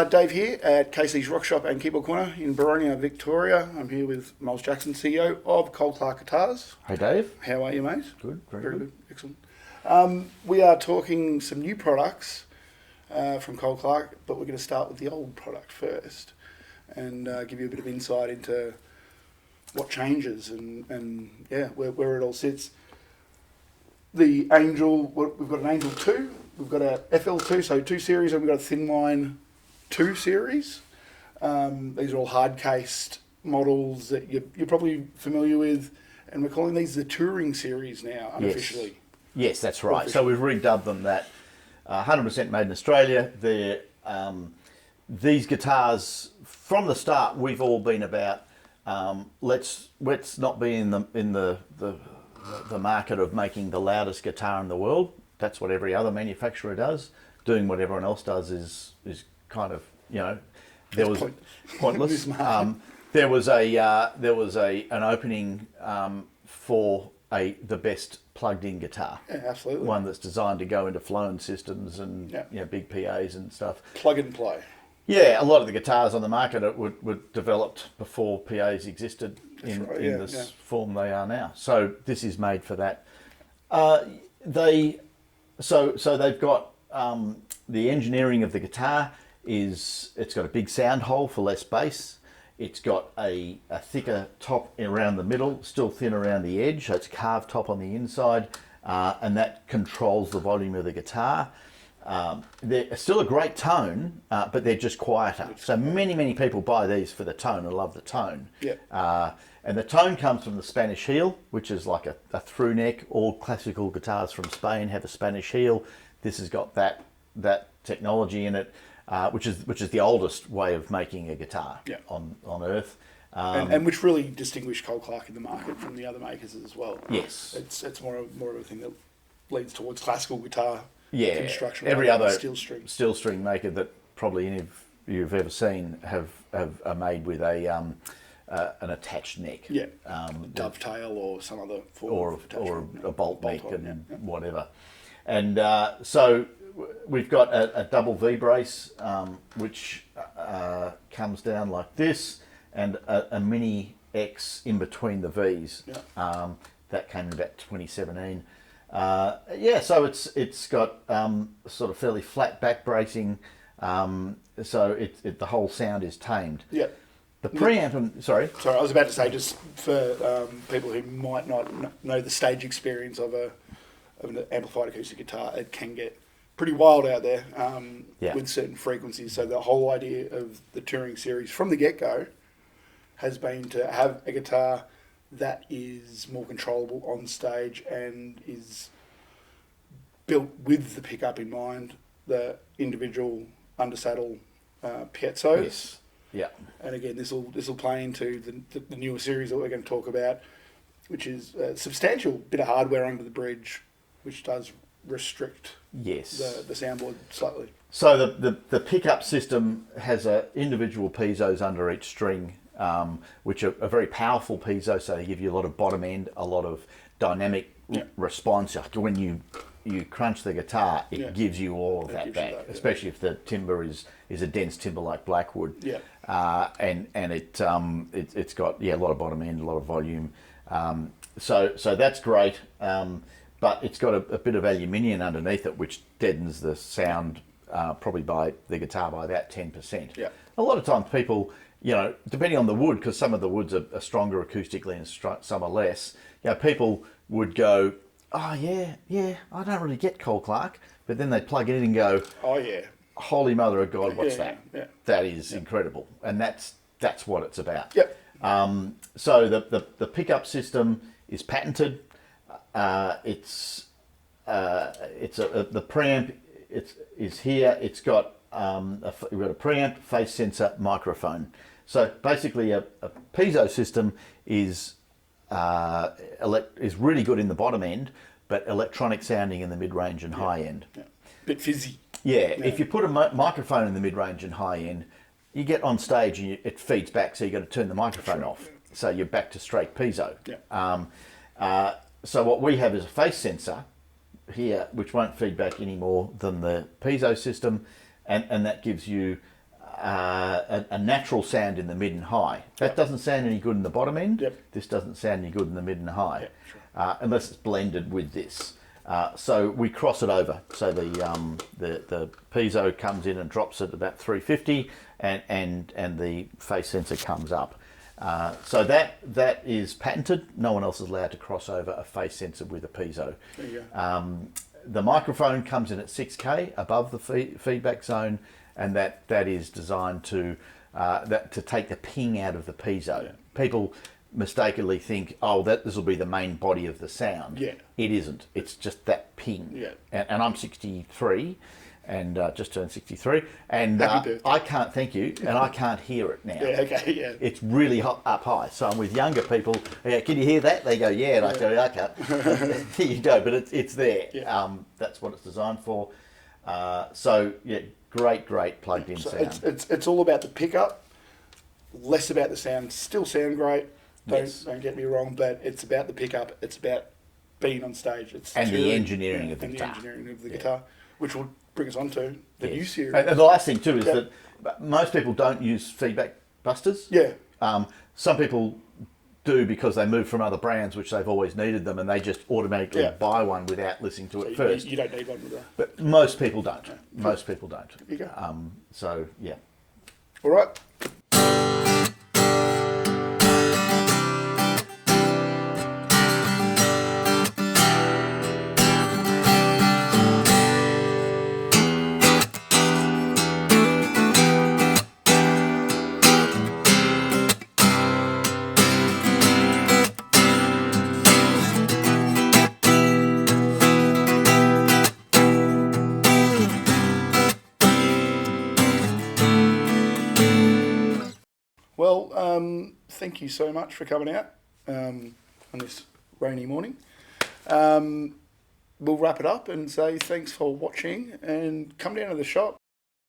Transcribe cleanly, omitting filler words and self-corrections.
Dave here at Casey's Rockshop and Keyboard Corner in Boronia, Victoria. I'm here with Miles Jackson, CEO of Cole Clark Guitars. Hey Dave. How are you, mate? Good, very good. Excellent. We are talking some new products from Cole Clark, but we're going to start with the old product first and give you a bit of insight into what changes and where it all sits. The Angel, we've got an Angel 2, we've got a FL2, so 2 series, and we've got a Thin Line 2 series. These are all hard-cased models that you're probably familiar with, and we're calling these the Touring series now, unofficially. Yes, that's right. So we've redubbed them that 100% made in Australia. These guitars, from the start, we've all been about let's not be in the market of making the loudest guitar in the world. That's what every other manufacturer does. Doing what everyone else does is kind of, there was pointless. There was an opening for the best plugged-in guitar. Yeah, absolutely. One that's designed to go into flown systems and big PAs and stuff. Plug and play. Yeah, a lot of the guitars on the market were developed before PAs existed in this form they are now. So this is made for that. They've got the engineering of the guitar it's got a big sound hole for less bass. It's got a thicker top around the middle, still thin around the edge, so it's a carved top on the inside, and that controls the volume of the guitar. They're still a great tone, but they're just quieter. So many people buy these for the tone and love the tone. Yeah. And the tone comes from the Spanish heel, which is like a through neck. All classical guitars from Spain have a Spanish heel. This has got that technology in it, which is the oldest way of making a guitar on Earth. And which really distinguished Cole Clark in the market from the other makers as well. Yes. It's more of a thing that leads towards classical guitar. Yeah, construction. every other steel string maker that probably any of you've ever seen are made with an attached neck. Yeah, dovetail or some other form or a bolt neck on, and whatever. And so we've got a double V brace which comes down like this, and a mini X in between the V's. Yeah. That came in about 2017. So it's got sort of fairly flat back bracing, so the whole sound is tamed. Yeah. The preamp, sorry, I was about to say, just for people who might not know the stage experience of an amplified acoustic guitar, it can get pretty wild out there with certain frequencies. So the whole idea of the Touring series from the get-go has been to have a guitar that is more controllable on stage and is built with the pickup in mind, the individual undersaddle piezos. Yes. Yeah. And again, this will play into the newer series that we're going to talk about, which is a substantial bit of hardware under the bridge, which does restrict the soundboard slightly. So the pickup system has individual piezos under each string, which are very powerful piezo, so they give you a lot of bottom end, a lot of dynamic response. When you crunch the guitar, it gives you all of that back, especially if the timber is a dense timber like Blackwood. Yeah. And it's got a lot of bottom end, a lot of volume. So that's great. But it's got a bit of aluminium underneath it, which deadens the sound probably by the guitar by about 10%. Yeah. A lot of times people, depending on the wood, because some of the woods are stronger acoustically and some are less, people would go, oh yeah, I don't really get Cole Clark, but then they'd plug it in and go, oh yeah, holy mother of God, what's that? Yeah. That is incredible, and that's what it's about. Yep. So the pickup system is patented. The preamp is here. It's got we've got a preamp, phase sensor, microphone. So basically, a piezo system is really good in the bottom end, but electronic sounding in the mid range and high end. Yeah. Bit fizzy. Yeah. If you put a microphone in the mid range and high end, you get on stage and it feeds back, so you got to turn the microphone off. So you're back to straight piezo. Yeah. So what we have is a phase sensor here, which won't feed back any more than the piezo system, and that gives you a natural sound in the mid and high. That doesn't sound any good in the bottom end. Yep. This doesn't sound any good in the mid and high, Yep, sure. unless it's blended with this. So we cross it over. So the piezo comes in and drops at about 350, and the phase sensor comes up. So that is patented. No one else is allowed to cross over a phase sensor with a piezo. There you go. The microphone comes in at 6K above the feedback zone, and that is designed to take the ping out of the piezo. Yeah. People mistakenly think, oh, this will be the main body of the sound. Yeah. It isn't. It's just that ping. Yeah. And I'm 63, and just turned 63, and Happy birthday. I can't, thank you, and I can't hear it now. Yeah, okay, yeah. It's really up high. So I'm with younger people. Yeah, can you hear that? They go, yeah, and I go, I can't. Here you go, but it's there. Yeah. That's what it's designed for. So yeah, great plugged in So sound. it's all about the pickup, less about the sound. Still sound great. Don't get me wrong, but it's about the pickup. It's about being on stage. It's And the touring, engineering of the guitar. The engineering of the guitar, which will bring us on to the new series. And the last thing too is that most people don't use feedback busters. Yeah. Some people do because they move from other brands, which they've always needed them, and they just automatically buy one without listening to it first. You don't need one with that. But most people don't. Yeah. Most people don't. There you go. So yeah. All right. Well, thank you so much for coming out on this rainy morning. We'll wrap it up and say thanks for watching, and come down to the shop.